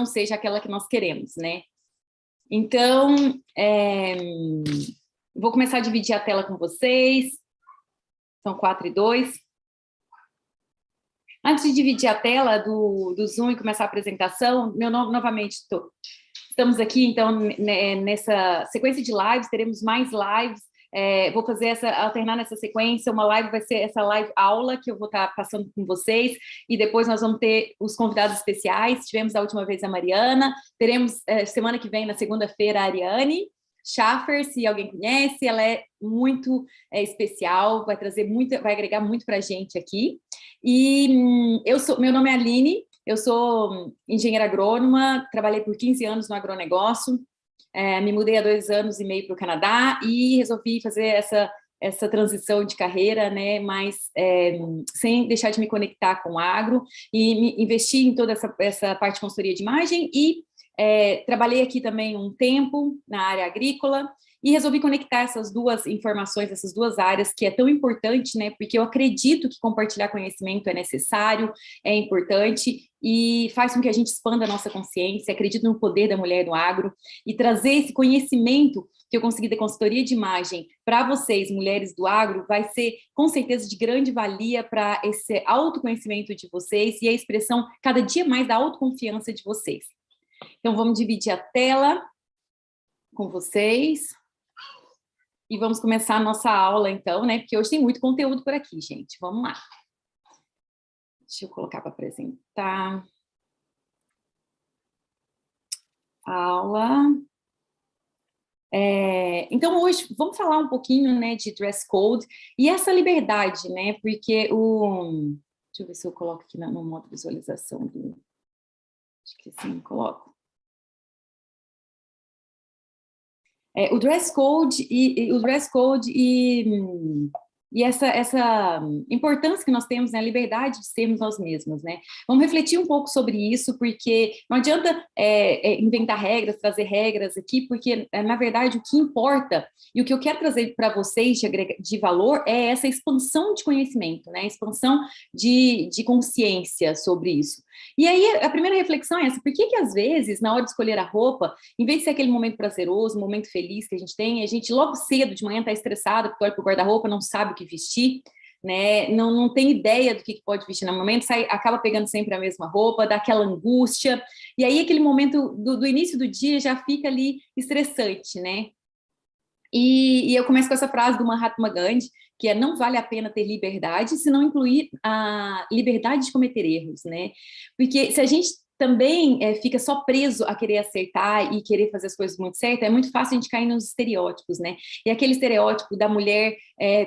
seja aquela que nós queremos, né? Então, vou começar a dividir a tela com vocês. São 4 e 2. Antes de dividir a tela do Zoom e começar a apresentação, novamente, estamos aqui, então, nessa sequência de lives, teremos mais lives. Vou alternar nessa sequência. Uma live vai ser essa live aula que eu vou estar passando com vocês, e depois nós vamos ter os convidados especiais. Tivemos a última vez a Mariana, teremos semana que vem, na segunda-feira, a Ariane Schaffer, se alguém conhece. Ela é muito especial, vai agregar muito para a gente aqui. E meu nome é Aline, eu sou engenheira agrônoma, trabalhei por 15 anos no agronegócio. Me mudei há 2 anos e meio para o Canadá e resolvi fazer essa transição de carreira, né, mas sem deixar de me conectar com o agro, e investi em toda essa parte de consultoria de imagem, e trabalhei aqui também um tempo na área agrícola, e resolvi conectar essas duas informações, essas duas áreas, que é tão importante, né? Porque eu acredito que compartilhar conhecimento é necessário, é importante, e faz com que a gente expanda a nossa consciência. Acredito no poder da mulher no agro, e trazer esse conhecimento que eu consegui da consultoria de imagem para vocês, mulheres do agro, vai ser, com certeza, de grande valia para esse autoconhecimento de vocês e a expressão cada dia mais da autoconfiança de vocês. Então, vamos dividir a tela com vocês. E vamos começar a nossa aula, então, né? Porque hoje tem muito conteúdo por aqui, gente. Vamos lá. Deixa eu colocar para apresentar. A aula. Então, hoje, vamos falar um pouquinho, né, de dress code e essa liberdade, né? Porque deixa eu ver se eu coloco aqui no modo visualização. Acho que sim, coloco. O dress code e essa importância que nós temos, né, a liberdade de sermos nós mesmos, né? Vamos refletir um pouco sobre isso, porque não adianta inventar regras, trazer regras aqui, porque, na verdade, o que importa e o que eu quero trazer para vocês de valor é essa expansão de conhecimento, né? Expansão de consciência sobre isso. E aí, a primeira reflexão é essa: por que às vezes, na hora de escolher a roupa, em vez de ser aquele momento prazeroso, um momento feliz que a gente logo cedo, de manhã, está estressado, porque olha para o guarda-roupa, não sabe o que vestir, né? Não tem ideia do que pode vestir no momento, acaba pegando sempre a mesma roupa, dá aquela angústia, e aí aquele momento do início do dia já fica ali estressante, né? E eu começo com essa frase do Mahatma Gandhi, que não vale a pena ter liberdade se não incluir a liberdade de cometer erros, né? Porque se a gente também fica só preso a querer acertar e querer fazer as coisas muito certas, é muito fácil a gente cair nos estereótipos, né? E aquele estereótipo da mulher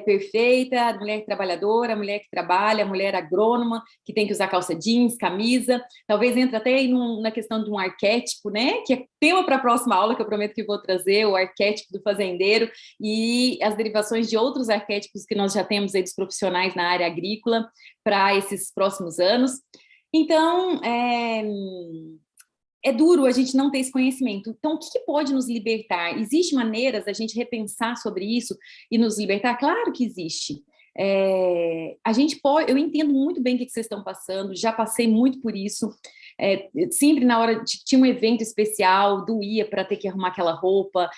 perfeita, da mulher trabalhadora, a mulher que trabalha, a mulher agrônoma, que tem que usar calça jeans, camisa, talvez entre até aí na questão de um arquétipo, né? Que é tema para a próxima aula, que eu prometo que vou trazer, o arquétipo do fazendeiro e as derivações de outros arquétipos que nós já temos aí dos profissionais na área agrícola para esses próximos anos. Então, é duro a gente não ter esse conhecimento. Então, o que pode nos libertar? Existem maneiras da gente repensar sobre isso e nos libertar? Claro que existe. A gente pode, eu entendo muito bem o que vocês estão passando, já passei muito por isso. Sempre na hora tinha um evento especial, doía para ter que arrumar aquela roupa,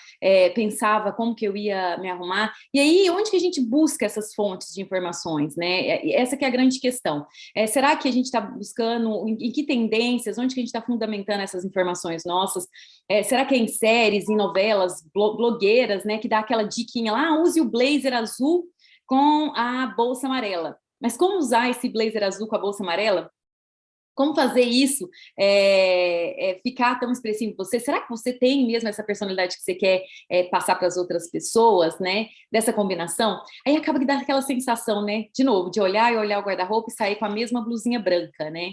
pensava como que eu ia me arrumar, e aí onde que a gente busca essas fontes de informações, né? Essa que é a grande questão. Será que a gente está buscando, em que tendências, onde que a gente está fundamentando essas informações nossas? Será que é em séries, em novelas, blogueiras, né, que dá aquela diquinha lá, use o blazer azul com a bolsa amarela. Mas como usar esse blazer azul com a bolsa amarela? Como fazer isso ficar tão expressivo em você? Será que você tem mesmo essa personalidade que você quer passar para as outras pessoas, né? Dessa combinação? Aí acaba que dá aquela sensação, né? De novo, de olhar e olhar o guarda-roupa e sair com a mesma blusinha branca, né?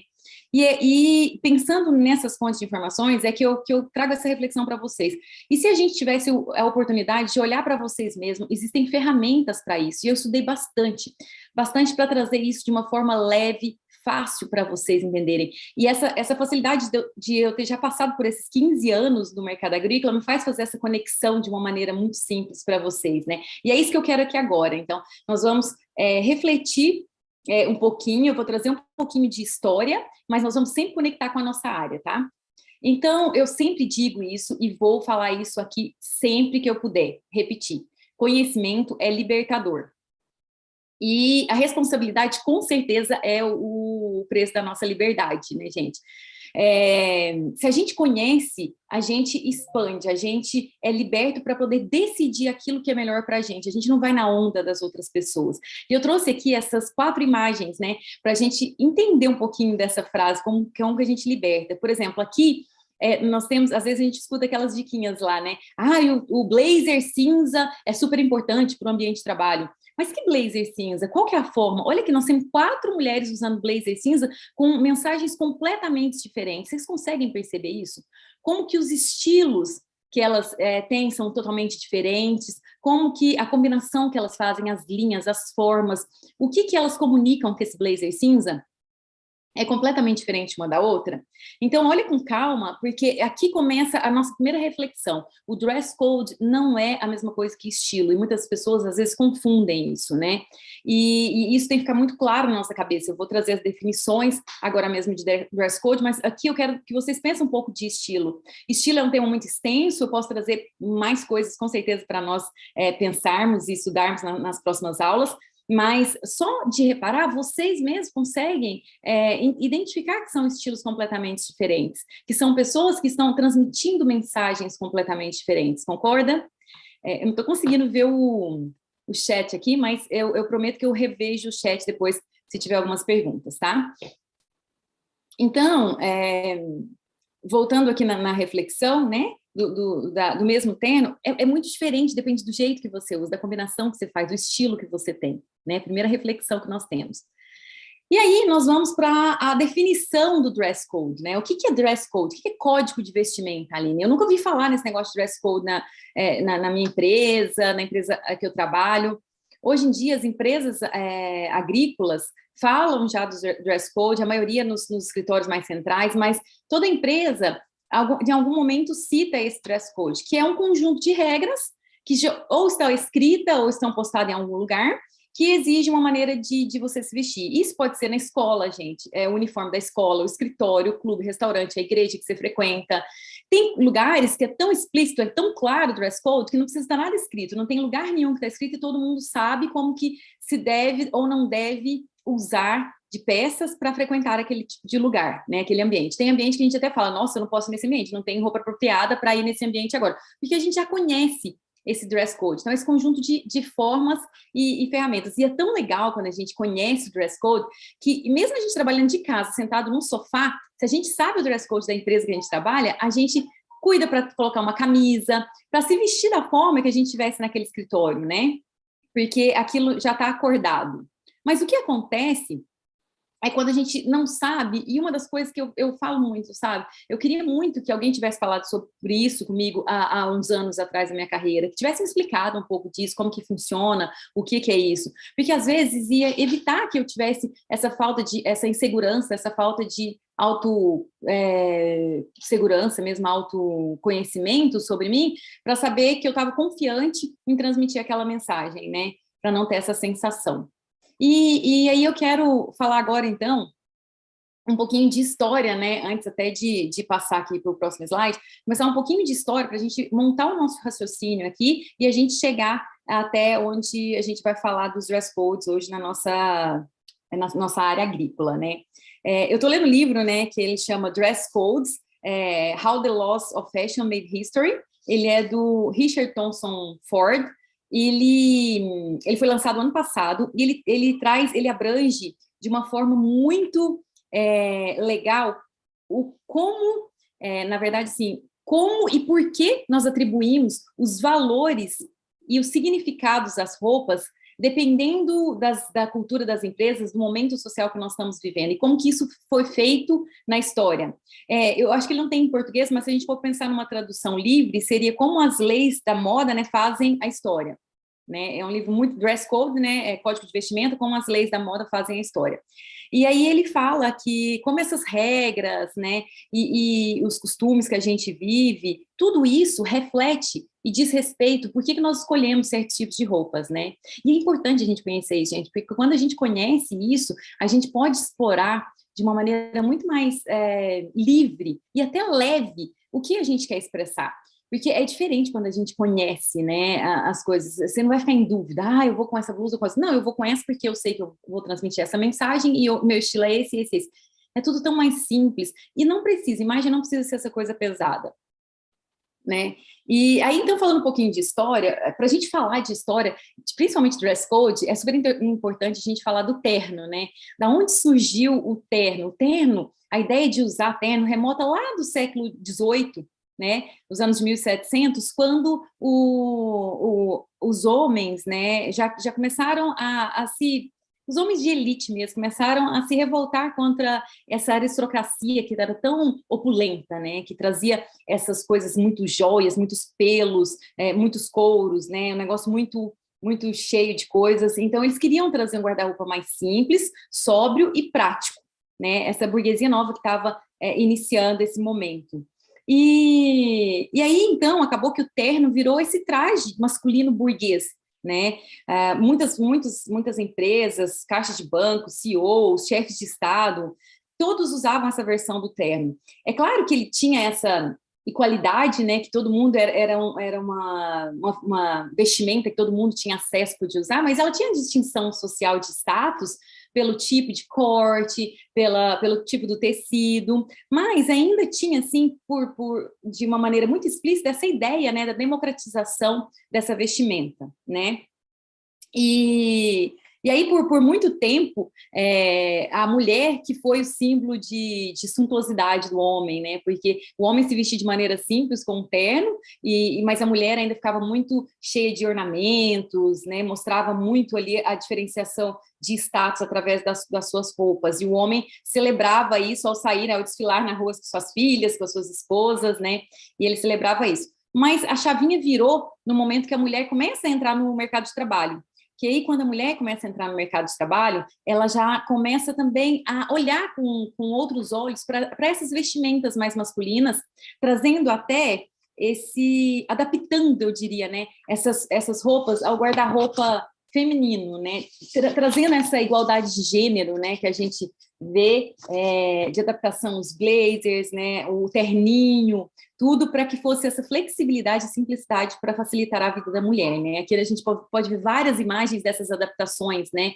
E pensando nessas fontes de informações, é que eu trago essa reflexão para vocês. E se a gente tivesse a oportunidade de olhar para vocês mesmos, existem ferramentas para isso, e eu estudei bastante para trazer isso de uma forma leve, fácil para vocês entenderem. E essa facilidade de eu ter já passado por esses 15 anos no mercado agrícola me faz fazer essa conexão de uma maneira muito simples para vocês, né? E é isso que eu quero aqui agora. Então, nós vamos refletir um pouquinho, eu vou trazer um pouquinho de história, mas nós vamos sempre conectar com a nossa área, tá? Então, eu sempre digo isso e vou falar isso aqui sempre que eu puder, repetir. Conhecimento é libertador. E a responsabilidade, com certeza, é o preço da nossa liberdade, né, gente? Se a gente conhece, a gente expande, a gente é liberto para poder decidir aquilo que é melhor para a gente não vai na onda das outras pessoas. E eu trouxe aqui essas 4 imagens, né, para a gente entender um pouquinho dessa frase, como que a gente liberta. Por exemplo, aqui, nós temos, às vezes a gente escuta aquelas diquinhas lá, né? O blazer cinza é super importante para o ambiente de trabalho. Mas que blazer cinza? Qual que é a forma? Olha que nós temos 4 mulheres usando blazer cinza com mensagens completamente diferentes. Vocês conseguem perceber isso? Como que os estilos que elas têm são totalmente diferentes, como que a combinação que elas fazem, as linhas, as formas, o que elas comunicam com esse blazer cinza? É completamente diferente uma da outra. Então, olhe com calma, porque aqui começa a nossa primeira reflexão. O dress code não é a mesma coisa que estilo, e muitas pessoas, às vezes, confundem isso, né? E isso tem que ficar muito claro na nossa cabeça. Eu vou trazer as definições agora mesmo de dress code, mas aqui eu quero que vocês pensem um pouco de estilo. Estilo é um tema muito extenso, eu posso trazer mais coisas, com certeza, para nós pensarmos e estudarmos nas próximas aulas, mas só de reparar, vocês mesmos conseguem identificar que são estilos completamente diferentes, que são pessoas que estão transmitindo mensagens completamente diferentes, concorda? Eu não estou conseguindo ver o chat aqui, mas eu prometo que eu revejo o chat depois, se tiver algumas perguntas, tá? Então, voltando aqui na reflexão, né? Do mesmo terno, é muito diferente, depende do jeito que você usa, da combinação que você faz, do estilo que você tem, né? Primeira reflexão que nós temos. E aí, nós vamos para a definição do dress code, né? O que é dress code? O que é código de vestimenta, Aline? Eu nunca ouvi falar nesse negócio de dress code na minha empresa, na empresa que eu trabalho. Hoje em dia, as empresas agrícolas falam já do dress code, a maioria nos escritórios mais centrais, mas toda empresa, em algum momento, cita esse dress code, que é um conjunto de regras que ou estão escritas ou estão postadas em algum lugar, que exige uma maneira de você se vestir. Isso pode ser na escola, gente, o uniforme da escola, o escritório, o clube, o restaurante, a igreja que você frequenta. Tem lugares que é tão explícito, é tão claro o dress code, que não precisa estar nada escrito, não tem lugar nenhum que está escrito e todo mundo sabe como que se deve ou não deve usar de peças para frequentar aquele tipo de lugar, né, aquele ambiente. Tem ambiente que a gente até fala, nossa, eu não posso ir nesse ambiente, não tenho roupa apropriada para ir nesse ambiente agora, porque a gente já conhece esse dress code. Então, esse conjunto de formas e ferramentas. E é tão legal quando a gente conhece o dress code, que mesmo a gente trabalhando de casa, sentado num sofá, se a gente sabe o dress code da empresa que a gente trabalha, a gente cuida para colocar uma camisa, para se vestir da forma que a gente estivesse naquele escritório, né? Porque aquilo já está acordado. Mas o que acontece é quando a gente não sabe, e uma das coisas que eu falo muito, sabe? Eu queria muito que alguém tivesse falado sobre isso comigo há uns anos atrás da minha carreira, que tivesse me explicado um pouco disso, como que funciona, o que é isso. Porque às vezes ia evitar que eu tivesse essa insegurança, essa falta de segurança mesmo, autoconhecimento sobre mim, para saber que eu estava confiante em transmitir aquela mensagem, né? Para não ter essa sensação. E aí eu quero falar agora, então, um pouquinho de história, né? Antes até de passar aqui para o próximo slide, começar um pouquinho de história para a gente montar o nosso raciocínio aqui e a gente chegar até onde a gente vai falar dos dress codes hoje na nossa área agrícola, né? Eu estou lendo um livro, né, que ele chama Dress Codes, How the Laws of Fashion Made History. Ele é do Richard Thompson Ford. Ele foi lançado ano passado e ele abrange de uma forma muito legal como, na verdade, assim, como e por que nós atribuímos os valores e os significados às roupas dependendo da cultura das empresas, do momento social que nós estamos vivendo, e como que isso foi feito na história. Eu acho que ele não tem em português, mas se a gente for pensar numa tradução livre, seria como as leis da moda, né, fazem a história. Né? É um livro muito dress code, né, código de vestimenta, como as leis da moda fazem a história. E aí ele fala que como essas regras, né, e os costumes que a gente vive, tudo isso reflete e diz respeito por que nós escolhemos certos tipos de roupas, né? E é importante a gente conhecer isso, gente, porque quando a gente conhece isso, a gente pode explorar de uma maneira muito mais livre e até leve o que a gente quer expressar. Porque é diferente quando a gente conhece, né, as coisas. Você não vai ficar em dúvida, eu vou com essa blusa, com essa. Não, eu vou com essa porque eu sei que eu vou transmitir essa mensagem e o meu estilo é esse, esse, esse. É tudo tão mais simples. E não precisa, imagem não precisa ser essa coisa pesada, né? E aí, então, falando um pouquinho de história, para a gente falar de história, principalmente dress code, é super importante a gente falar do terno, né? Da onde surgiu o terno? O terno, a ideia de usar terno remota lá do século XVIII, né, os anos 1700, quando os homens, né, já começaram a se... Os homens de elite mesmo começaram a se revoltar contra essa aristocracia que era tão opulenta, né, que trazia essas coisas, muito joias, muitos pelos, muitos couros, né, um negócio muito cheio de coisas. Então, eles queriam trazer um guarda-roupa mais simples, sóbrio e prático, né, essa burguesia nova que estava iniciando esse momento. E aí, então, acabou que o terno virou esse traje masculino burguês, né? Muitas empresas, caixas de banco, CEOs, chefes de Estado, todos usavam essa versão do terno. É claro que ele tinha essa igualdade, né? Que todo mundo era uma vestimenta que todo mundo tinha acesso, podia usar, mas ela tinha distinção social de status pelo tipo de corte, pelo tipo do tecido, mas ainda tinha, assim, de uma maneira muito explícita, essa ideia, né, da democratização dessa vestimenta, né? E aí, por muito tempo, a mulher que foi o símbolo de suntuosidade do homem, né? Porque o homem se vestia de maneira simples, com um terno, mas a mulher ainda ficava muito cheia de ornamentos, né? Mostrava muito ali a diferenciação de status através das suas roupas. E o homem celebrava isso ao sair, ao desfilar na rua com suas filhas, com as suas esposas, né? E ele celebrava isso. Mas a chavinha virou no momento que a mulher começa a entrar no mercado de trabalho. Que aí, quando a mulher começa a entrar no mercado de trabalho, ela já começa também a olhar com outros olhos para essas vestimentas mais masculinas, trazendo até adaptando, eu diria, né, essas roupas ao guarda-roupa feminino, né, trazendo essa igualdade de gênero, né, que a gente vê de adaptação, os blazers, né, o terninho, tudo para que fosse essa flexibilidade e simplicidade para facilitar a vida da mulher, né? Aqui a gente pode ver várias imagens dessas adaptações, né?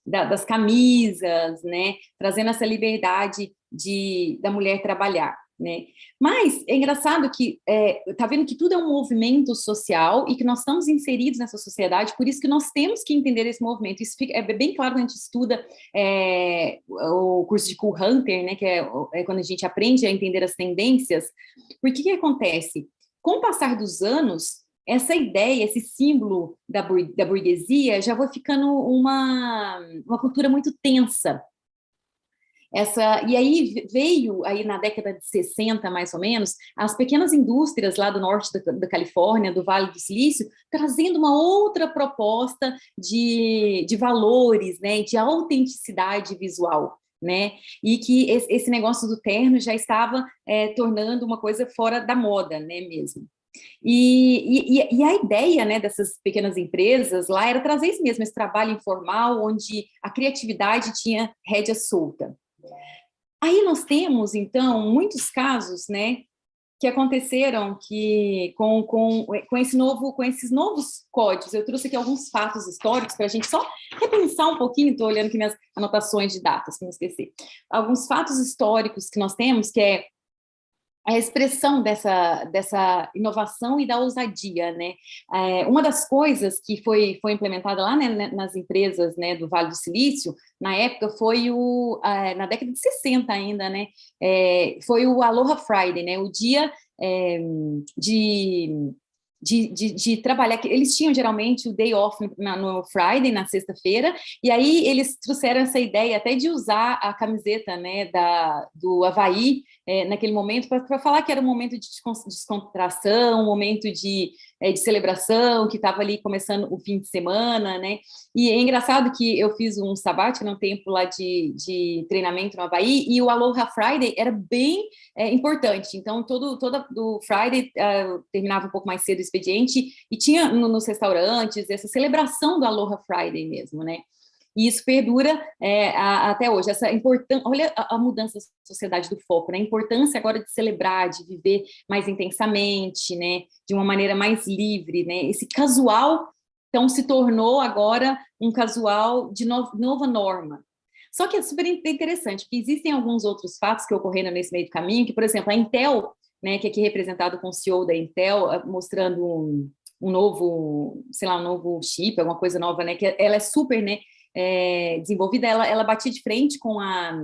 Das camisas, né? Trazendo essa liberdade da mulher trabalhar, né? Mas é engraçado que tá vendo que tudo é um movimento social e que nós estamos inseridos nessa sociedade, por isso que nós temos que entender esse movimento. Isso é bem claro quando a gente estuda o curso de Cool Hunter, né? Que é quando a gente aprende a entender as tendências. Porque que acontece? Com o passar dos anos, essa ideia, esse símbolo da burguesia já vai ficando uma cultura muito tensa. E aí veio, aí na década de 60, mais ou menos, as pequenas indústrias lá do norte da Califórnia, do Vale do Silício, trazendo uma outra proposta de valores, né, de autenticidade visual, né, e que esse negócio do terno já estava tornando uma coisa fora da moda, né, mesmo. E a ideia, né, dessas pequenas empresas lá era trazer isso mesmo, esse trabalho informal, onde a criatividade tinha rédea solta. Aí nós temos, então, muitos casos, né, que aconteceram com esses novos códigos. Eu trouxe aqui alguns fatos históricos para a gente só repensar um pouquinho, estou olhando aqui minhas anotações de datas, para não esquecer. Alguns fatos históricos que nós temos, que é a expressão dessa inovação e da ousadia, né? Uma das coisas que foi implementada lá, né, nas empresas, né, do Vale do Silício, na época, foi na década de 60 ainda, né? Foi o Aloha Friday, né? O dia de trabalhar, que eles tinham geralmente o day off no Friday, na sexta-feira, e aí eles trouxeram essa ideia até de usar a camiseta, né, do Havaí naquele momento, para falar que era um momento de descontração, um momento de de celebração, que estava ali começando o fim de semana, né? E é engraçado que eu fiz um sabático, um tempo lá de treinamento no Havaí, e o Aloha Friday era bem importante. Então, toda do Friday terminava um pouco mais cedo o expediente, e tinha nos restaurantes essa celebração do Aloha Friday mesmo, né? E isso perdura até hoje. Essa importância, olha a mudança da sociedade do foco, né? A importância agora de celebrar, de viver mais intensamente, né? De uma maneira mais livre, né? Esse casual, então, se tornou agora um casual de nova norma. Só que é super interessante, porque existem alguns outros fatos que ocorreram nesse meio do caminho, que, por exemplo, a Intel, né, que aqui é representado com o CEO da Intel, mostrando um novo, sei lá, um novo chip, alguma coisa nova, né? Que ela é super, né? Desenvolvida, ela batia de frente com a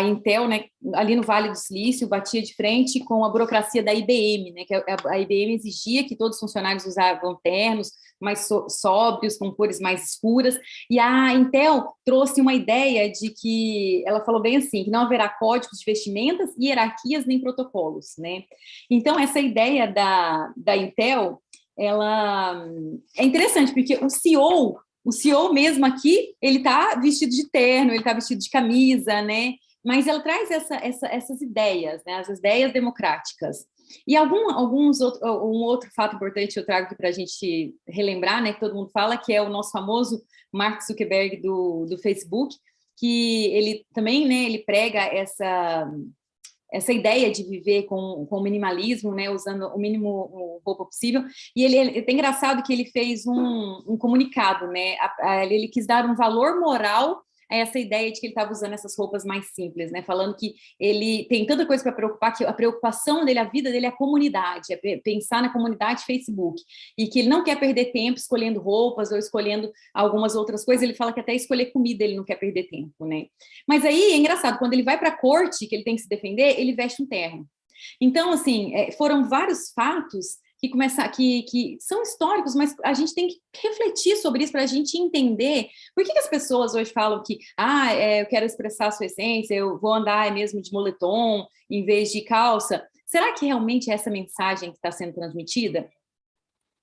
Intel, né, ali no Vale do Silício, batia de frente com a burocracia da IBM, né, que a IBM exigia que todos os funcionários usavam ternos mais sóbrios, com cores mais escuras, e a Intel trouxe uma ideia de que, ela falou bem assim, que não haverá códigos de vestimentas, hierarquias nem protocolos, né? Então, essa ideia da Intel, ela é interessante, porque o CEO mesmo aqui, ele está vestido de terno, ele está vestido de camisa, né? Mas ela traz essas ideias, né? As ideias democráticas. E um outro fato importante que eu trago aqui para a gente relembrar, né? Que todo mundo fala, que é o nosso famoso Mark Zuckerberg do Facebook, que ele também, né? Ele prega essa ideia de viver com minimalismo, né, usando o mínimo roupa possível, e é engraçado que ele fez um comunicado, né, ele quis dar um valor moral a essa ideia de que ele estava usando essas roupas mais simples, né, falando que ele tem tanta coisa para preocupar, que a preocupação dele, a vida dele é a comunidade, é pensar na comunidade Facebook, e que ele não quer perder tempo escolhendo roupas ou escolhendo algumas outras coisas, ele fala que até escolher comida ele não quer perder tempo, né. Mas aí é engraçado, quando ele vai para a corte, que ele tem que se defender, ele veste um terno. Então, assim, foram vários fatos que são históricos, mas a gente tem que refletir sobre isso para a gente entender por que as pessoas hoje falam que eu quero expressar a sua essência, eu vou andar mesmo de moletom em vez de calça. Será que realmente é essa mensagem que está sendo transmitida?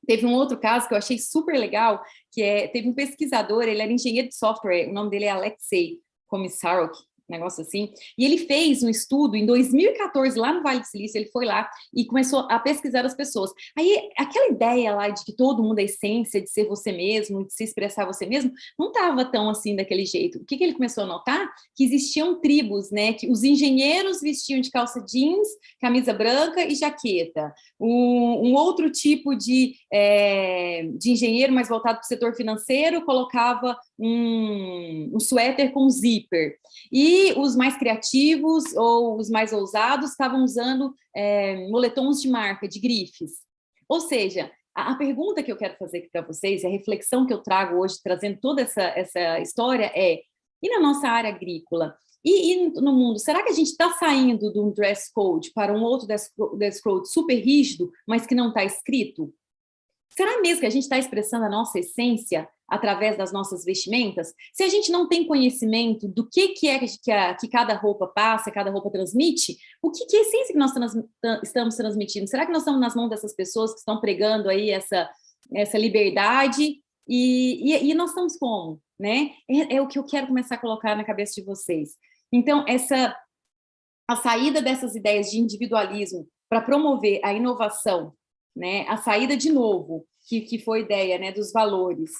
Teve um outro caso que eu achei super legal, teve um pesquisador, ele era engenheiro de software, o nome dele é Alexei Komissaruk, um negócio assim, e ele fez um estudo em 2014, lá no Vale do Silício, ele foi lá e começou a pesquisar as pessoas. Aí, aquela ideia lá de que todo mundo é essência, de ser você mesmo, de se expressar você mesmo, não estava tão assim daquele jeito. O que ele começou a notar? Que existiam tribos, né, que os engenheiros vestiam de calça jeans, camisa branca e jaqueta. Um outro tipo de engenheiro mais voltado para o setor financeiro colocava um suéter com zíper. E os mais criativos ou os mais ousados estavam usando moletons de marca, de grifes. Ou seja, a pergunta que eu quero fazer aqui para vocês, a reflexão que eu trago hoje, trazendo toda essa história e na nossa área agrícola? E no mundo, será que a gente está saindo de um dress code para um outro dress code super rígido, mas que não está escrito? Será mesmo que a gente está expressando a nossa essência através das nossas vestimentas? Se a gente não tem conhecimento do que é que cada roupa passa, cada roupa transmite, o que é a essência que nós estamos transmitindo? Será que nós estamos nas mãos dessas pessoas que estão pregando aí essa liberdade? E nós estamos como? Né? É o que eu quero começar a colocar na cabeça de vocês. Então, a saída dessas ideias de individualismo para promover a inovação, né, a saída de novo, que foi a ideia, né, dos valores,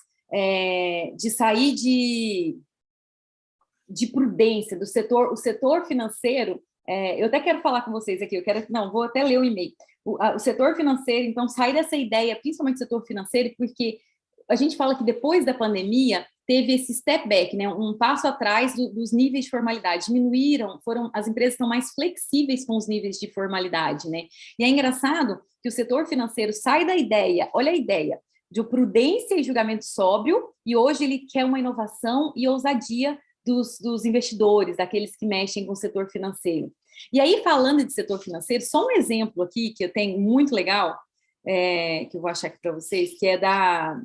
de sair de prudência, o setor financeiro, eu até quero falar com vocês aqui, vou até ler o e-mail. O setor financeiro, então, sair dessa ideia, principalmente do setor financeiro, porque a gente fala que depois da pandemia teve esse step back, né, um passo atrás dos níveis de formalidade, diminuíram, as empresas estão mais flexíveis com os níveis de formalidade, né, e é engraçado que o setor financeiro sai da ideia, olha a ideia, de prudência e julgamento sóbrio, e hoje ele quer uma inovação e ousadia dos investidores, daqueles que mexem com o setor financeiro. E aí, falando de setor financeiro, só um exemplo aqui que eu tenho muito legal, que eu vou achar aqui para vocês, que é da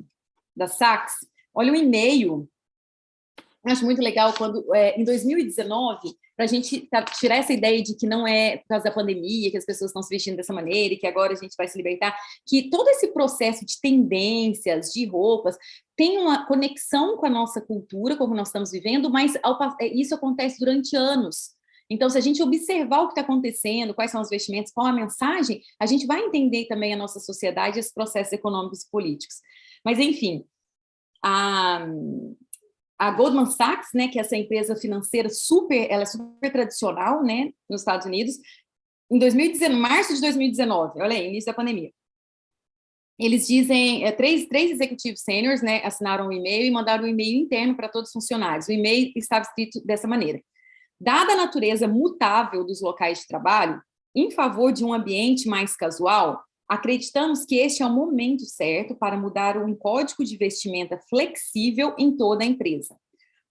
Saks. Olha o e-mail acho muito legal quando, em 2019, para a gente tirar essa ideia de que não é por causa da pandemia, que as pessoas estão se vestindo dessa maneira e que agora a gente vai se libertar, que todo esse processo de tendências, de roupas, tem uma conexão com a nossa cultura, como nós estamos vivendo, mas isso acontece durante anos. Então, se a gente observar o que está acontecendo, quais são os vestimentos, qual a mensagem, a gente vai entender também a nossa sociedade e esses processos econômicos e políticos. Mas, enfim, a Goldman Sachs, né, que é essa empresa financeira ela é super tradicional, né, nos Estados Unidos, em 2019, março de 2019, olha aí, início da pandemia, eles dizem, três executivos sêniores, né, assinaram um e-mail e mandaram um e-mail interno para todos os funcionários. O e-mail estava escrito dessa maneira: dada a natureza mutável dos locais de trabalho, em favor de um ambiente mais casual, acreditamos que este é o momento certo para mudar um código de vestimenta flexível em toda a empresa.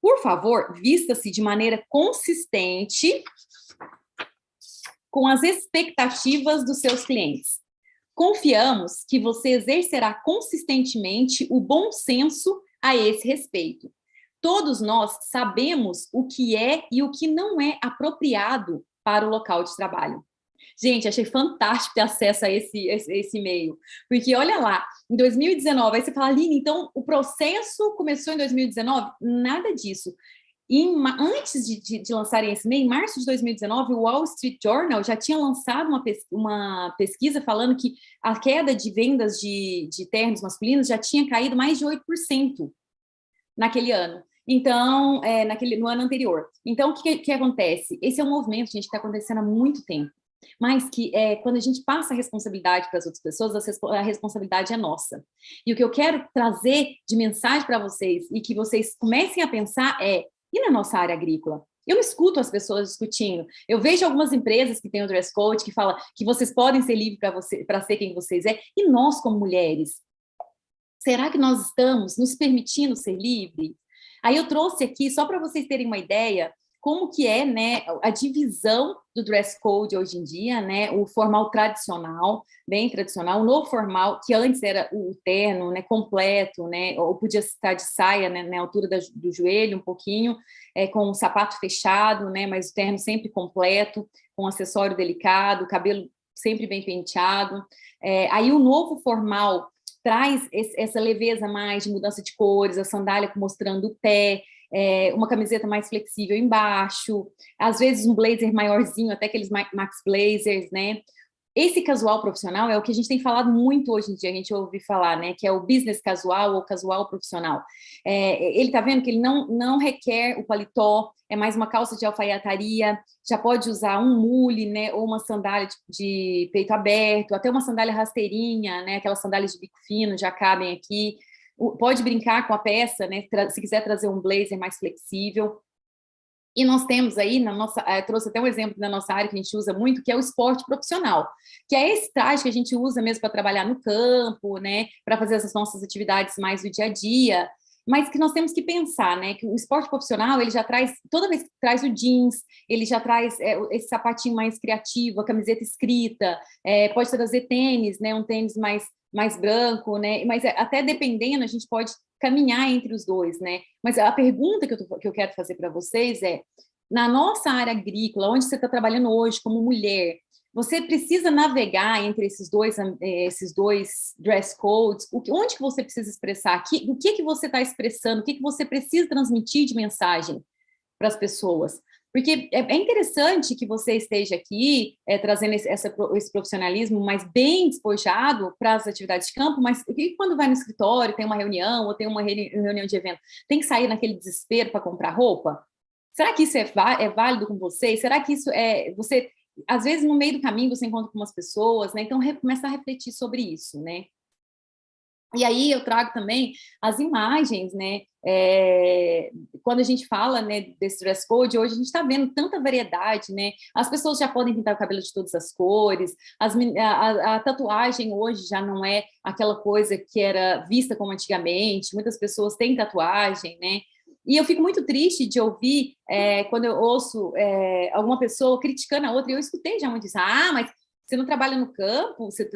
Por favor, vista-se de maneira consistente com as expectativas dos seus clientes. Confiamos que você exercerá consistentemente o bom senso a esse respeito. Todos nós sabemos o que é e o que não é apropriado para o local de trabalho. Gente, achei fantástico ter acesso a esse e-mail, porque olha lá, em 2019, aí você fala, Aline, então o processo começou em 2019? Nada disso. Antes de lançarem esse e-mail, em março de 2019, o Wall Street Journal já tinha lançado uma pesquisa falando que a queda de vendas de ternos masculinos já tinha caído mais de 8% naquele ano. Então, no ano anterior. Então, o que acontece? Esse é um movimento, gente, que está acontecendo há muito tempo. Mas que quando a gente passa a responsabilidade para as outras pessoas, a responsabilidade é nossa. E o que eu quero trazer de mensagem para vocês e que vocês comecem a pensar e na nossa área agrícola? Eu escuto as pessoas discutindo. Eu vejo algumas empresas que têm o dress code, que fala que vocês podem ser livres para ser quem vocês é. E nós, como mulheres, será que nós estamos nos permitindo ser livres? Aí eu trouxe aqui, só para vocês terem uma ideia, como que é, né, a divisão do dress code hoje em dia, né, o formal tradicional, bem tradicional, o novo formal, que antes era o terno, né, completo, né, ou podia estar de saia, né, na altura do joelho, um pouquinho, com o sapato fechado, né, mas o terno sempre completo, com acessório delicado, cabelo sempre bem penteado. Aí o novo formal traz essa leveza mais de mudança de cores, a sandália mostrando o pé, uma camiseta mais flexível embaixo, às vezes um blazer maiorzinho, até aqueles max blazers, né? Esse casual profissional é o que a gente tem falado muito hoje em dia, a gente ouve falar, né? Que é o business casual ou casual profissional. Ele tá vendo que ele não requer o paletó, é mais uma calça de alfaiataria, já pode usar um mule, né? Ou uma sandália de peito aberto, até uma sandália rasteirinha, né? Aquelas sandálias de bico fino já cabem aqui. Pode brincar com a peça, né? Se quiser trazer um blazer mais flexível. E nós temos aí, trouxe até um exemplo da nossa área que a gente usa muito, que é o esporte profissional, que é esse traje que a gente usa mesmo para trabalhar no campo, né, para fazer as nossas atividades mais do dia a dia, mas que nós temos que pensar, né, que o esporte profissional, ele já traz, toda vez que traz o jeans, ele já traz esse sapatinho mais criativo, a camiseta escrita, pode trazer tênis, né, um tênis mais branco, né, mas até dependendo, a gente pode caminhar entre os dois, né? Mas a pergunta que eu quero fazer para vocês é, na nossa área agrícola, onde você está trabalhando hoje como mulher, você precisa navegar entre esses dois dress codes? Onde que você precisa expressar? O que você está expressando? O que você precisa transmitir de mensagem para as pessoas? Porque é interessante que você esteja aqui trazendo esse profissionalismo mais bem despojado para as atividades de campo, mas quando vai no escritório, tem uma reunião ou tem uma reunião de evento, tem que sair naquele desespero para comprar roupa? Será que isso é válido com vocês? Será que isso você, às vezes, no meio do caminho, você encontra com umas pessoas, né? Então, começa a refletir sobre isso, né? E aí eu trago também as imagens, né? Quando a gente fala, né, desse dress code, hoje a gente está vendo tanta variedade, né? As pessoas já podem pintar o cabelo de todas as cores, a tatuagem hoje já não é aquela coisa que era vista como antigamente, muitas pessoas têm tatuagem, né? E eu fico muito triste de ouvir quando eu ouço alguma pessoa criticando a outra, e eu escutei já muito isso, mas você não trabalha no campo? Você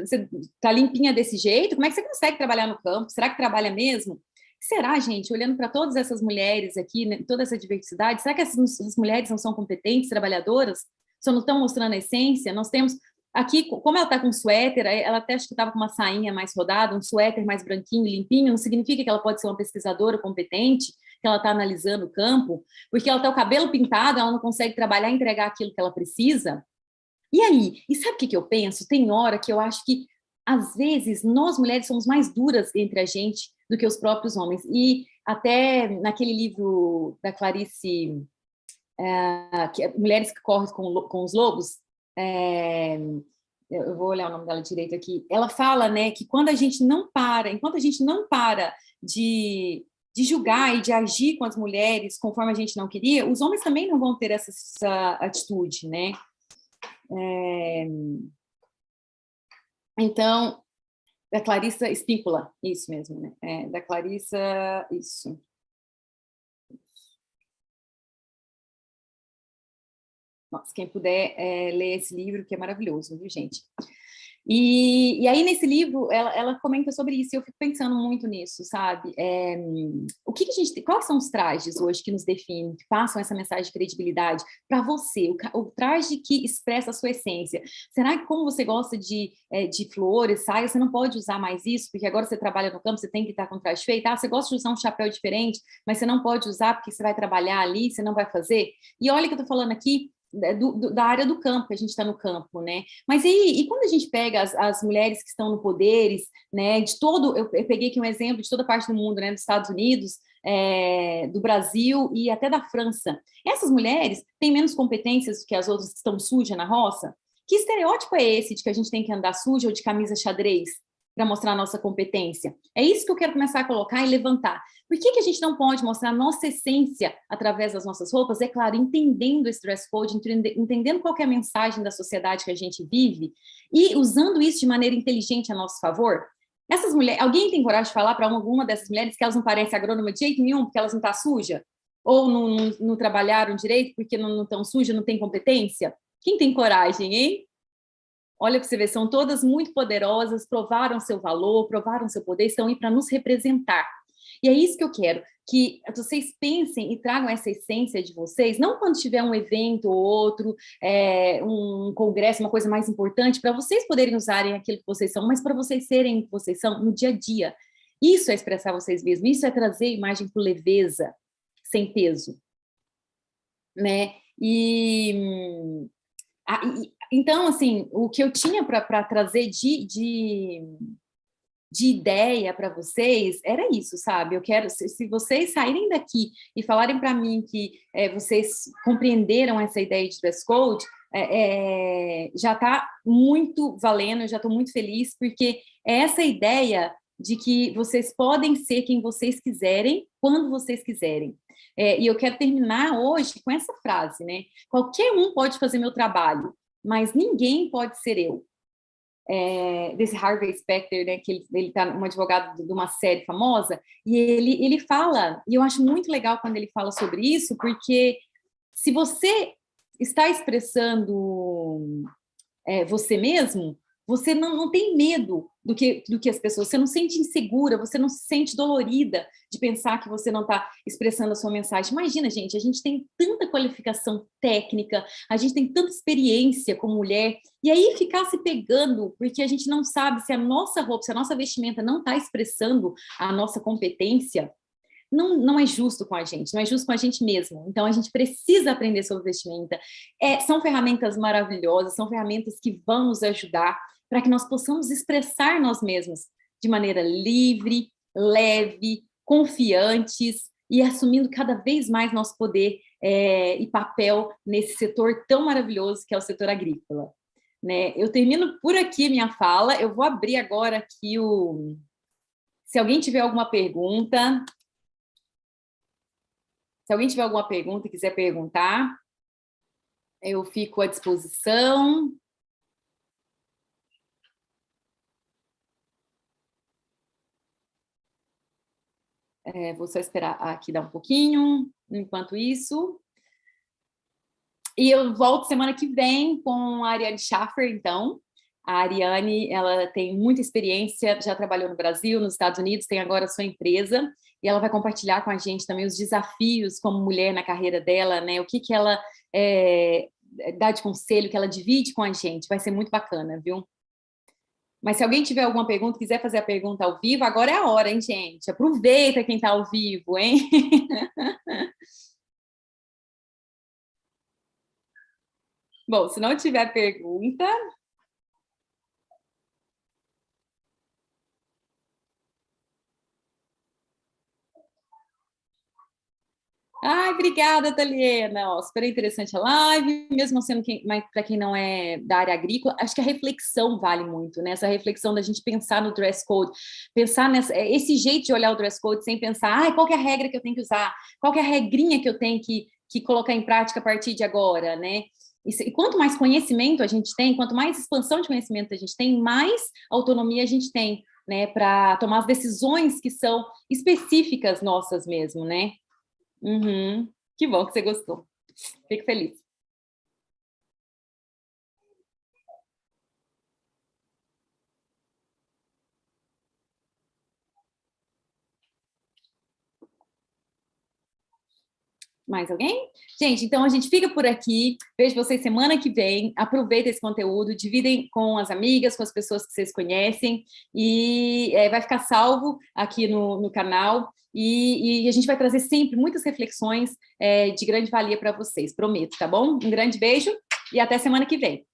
tá limpinha desse jeito? Como é que você consegue trabalhar no campo? Será que trabalha mesmo? será, gente, olhando para todas essas mulheres aqui, né, toda essa diversidade, será que essas mulheres não são competentes, trabalhadoras? Só não estão mostrando a essência? Nós temos aqui, como ela está com um suéter, ela até acho que estava com uma sainha mais rodada, um suéter mais branquinho, limpinho, não significa que ela pode ser uma pesquisadora competente, que ela está analisando o campo, porque ela está o cabelo pintado, ela não consegue trabalhar e entregar aquilo que ela precisa. E aí? E sabe o que eu penso? Tem hora que eu acho que, às vezes, nós mulheres somos mais duras entre a gente do que os próprios homens. E até naquele livro da Clarice, Mulheres que Correm com os Lobos, eu vou olhar o nome dela direito aqui, ela fala, né, que quando a gente não para, enquanto a gente não para de julgar e de agir com as mulheres conforme a gente não queria, os homens também não vão ter essa atitude, né? Então, da Clarissa Espíncula, isso mesmo, né? Da Clarissa, isso. Nossa, quem puder ler esse livro, que é maravilhoso, viu, gente? E aí, nesse livro, ela comenta sobre isso, e eu fico pensando muito nisso, sabe? O que a gente quais são os trajes hoje que nos definem, que passam essa mensagem de credibilidade para você, o traje que expressa a sua essência? Será que, como você gosta de flores, saia, você não pode usar mais isso, porque agora você trabalha no campo, você tem que estar com traje feito? Você gosta de usar um chapéu diferente, mas você não pode usar porque você vai trabalhar ali, você não vai fazer? E olha que eu estou falando aqui da área do campo, que a gente está no campo, né? Mas e quando a gente pega as mulheres que estão no poderes, né? De todo, eu peguei aqui um exemplo de toda parte do mundo, né? Dos Estados Unidos, do Brasil e até da França. Essas mulheres têm menos competências do que as outras que estão sujas na roça? Que estereótipo é esse de que a gente tem que andar suja ou de camisa xadrez para mostrar a nossa competência? É isso que eu quero começar a colocar e levantar. Por que a gente não pode mostrar a nossa essência através das nossas roupas? É claro, entendendo esse dress code, entendendo qual é a mensagem da sociedade que a gente vive e usando isso de maneira inteligente a nosso favor. Essas mulheres, alguém tem coragem de falar para alguma dessas mulheres que elas não parecem agrônoma de jeito nenhum, porque elas não estão sujas? Ou não trabalharam direito porque não estão sujas, não têm competência? Quem tem coragem, hein? Olha para você ver, são todas muito poderosas, provaram seu valor, provaram seu poder, estão aí para nos representar. E é isso que eu quero, que vocês pensem e tragam essa essência de vocês, não quando tiver um evento ou outro, um congresso, uma coisa mais importante, para vocês poderem usarem aquilo que vocês são, mas para vocês serem o que vocês são no dia a dia. Isso é expressar vocês mesmos, isso é trazer a imagem com leveza, sem peso. Né? Então, assim, o que eu tinha para trazer de ideia para vocês era isso, sabe? Eu quero, se vocês saírem daqui e falarem para mim que vocês compreenderam essa ideia de dress code, já está muito valendo, eu já estou muito feliz, porque é essa ideia de que vocês podem ser quem vocês quiserem, quando vocês quiserem. E eu quero terminar hoje com essa frase, né? Qualquer um pode fazer meu trabalho, mas ninguém pode ser eu. Desse Harvey Specter, né, que ele tá um advogado de uma série famosa, e ele fala, e eu acho muito legal quando ele fala sobre isso, porque se você está expressando você mesmo, você não tem medo do que as pessoas, você não se sente insegura, você não se sente dolorida de pensar que você não está expressando a sua mensagem. Imagina, gente, a gente tem tanta qualificação técnica, a gente tem tanta experiência como mulher, e aí ficar se pegando, porque a gente não sabe se a nossa roupa, se a nossa vestimenta não está expressando a nossa competência, não é justo com a gente, não é justo com a gente mesmo. Então, a gente precisa aprender sobre vestimenta. São ferramentas maravilhosas, são ferramentas que vão nos ajudar para que nós possamos expressar nós mesmos de maneira livre, leve, confiantes e assumindo cada vez mais nosso poder e papel nesse setor tão maravilhoso que é o setor agrícola. Né? Eu termino por aqui minha fala, eu vou abrir agora aqui Se alguém tiver alguma pergunta... Se alguém tiver alguma pergunta e quiser perguntar, eu fico à disposição. Vou só esperar aqui dar um pouquinho, enquanto isso. E eu volto semana que vem com a Ariane Schaffer, então. A Ariane, ela tem muita experiência, já trabalhou no Brasil, nos Estados Unidos, tem agora a sua empresa. e ela vai compartilhar com a gente também os desafios como mulher na carreira dela, né? O que que ela dá de conselho, que ela divide com a gente. Vai ser muito bacana, viu? Mas se alguém tiver alguma pergunta, quiser fazer a pergunta ao vivo, agora é a hora, hein, gente? Aproveita quem está ao vivo, hein? Bom, se não tiver pergunta... Ai, obrigada, Taliena. Ó, super interessante a live, mesmo sendo para quem não é da área agrícola, acho que a reflexão vale muito, né? Essa reflexão da gente pensar no dress code, pensar esse jeito de olhar o dress code sem pensar, ai, qual que é a regra que eu tenho que usar? Qual que é a regrinha que eu tenho que colocar em prática a partir de agora, né? E quanto mais conhecimento a gente tem, quanto mais expansão de conhecimento a gente tem, mais autonomia a gente tem, né? Para tomar as decisões que são específicas nossas mesmo, né? Uhum. Que bom que você gostou. Fico feliz. Mais alguém? Gente, então a gente fica por aqui. Vejo vocês semana que vem. Aproveita esse conteúdo, dividem com as amigas, com as pessoas que vocês conhecem. E vai ficar salvo aqui no canal. E a gente vai trazer sempre muitas reflexões de grande valia para vocês, prometo, tá bom? Um grande beijo e até semana que vem.